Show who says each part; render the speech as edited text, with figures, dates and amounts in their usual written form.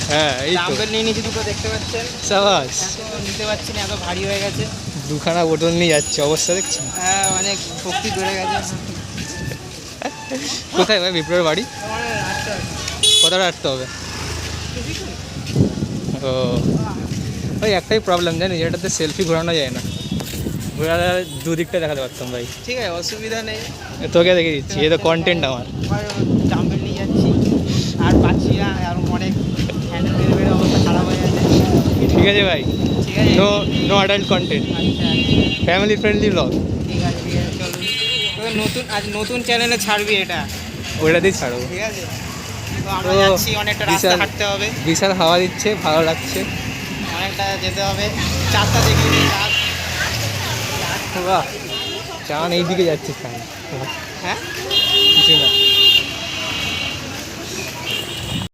Speaker 1: হ্যাঁ এই তো
Speaker 2: ডাম্বেল নিয়ে নিয়েছি দুটো, দেখতে পাচ্ছেন।
Speaker 1: সাবাস।
Speaker 2: এত নিতে পারছি না, এত ভারী হয়ে গেছে।
Speaker 1: দুখানা বোতল নিয়ে যাচ্ছে, অবস্থা দেখছেন।
Speaker 2: হ্যাঁ, অনেক শক্তি বেড়ে গেছে।
Speaker 1: কোথায় ভাই বিপ্লবের বাড়ি?
Speaker 2: আমার আটটা আছে।
Speaker 1: কতটা আসতে হবে? ও ভাই, একটাই প্রবলেম জানিস, এটাতে সেলফি ঘোরানো যায় না। ঘোরালে দুদিকটা দেখাতে পারতাম ভাই।
Speaker 2: ঠিক আছে, অসুবিধা নেই।
Speaker 1: তোকে দেখে দিচ্ছি, এ তো কন্টেন্ট আমার।
Speaker 2: ডাম্বেল নিয়ে যাচ্ছি, আর পাচ্ছি না, আর অনেক হ্যান্ডেল বেড়ে বেড়ে অবস্থা খারাপ হয়ে গেছে।
Speaker 1: ঠিক আছে ভাই,
Speaker 2: ঠিক আছে,
Speaker 1: নো নো অ্যাডাল্ট কন্টেন্ট,
Speaker 2: আচ্ছা
Speaker 1: ফ্যামিলি ফ্রেন্ডলি ব্লগ।
Speaker 2: ঠিক আছে, ঠিক আছে, চলুন। তবে নতুন চ্যানেলে ছাড়বি এটা,
Speaker 1: ওইটা দিয়ে ছাড়বো।
Speaker 2: ঠিক আছে। তো আমরা
Speaker 1: তো
Speaker 2: যাচ্ছি, অনেকটা রাস্তা
Speaker 1: বিশাল-
Speaker 2: হাঁটতে হবে,
Speaker 1: বিশাল হাওয়া দিচ্ছে, ভালো লাগছে।
Speaker 2: অনেকটা যেতে হবে। চারটা দেখিয়ে দিই রাত।
Speaker 1: বাহ, চান এইদিকে যাচ্ছে চান।
Speaker 2: হ্যাঁ,
Speaker 1: কিছু না।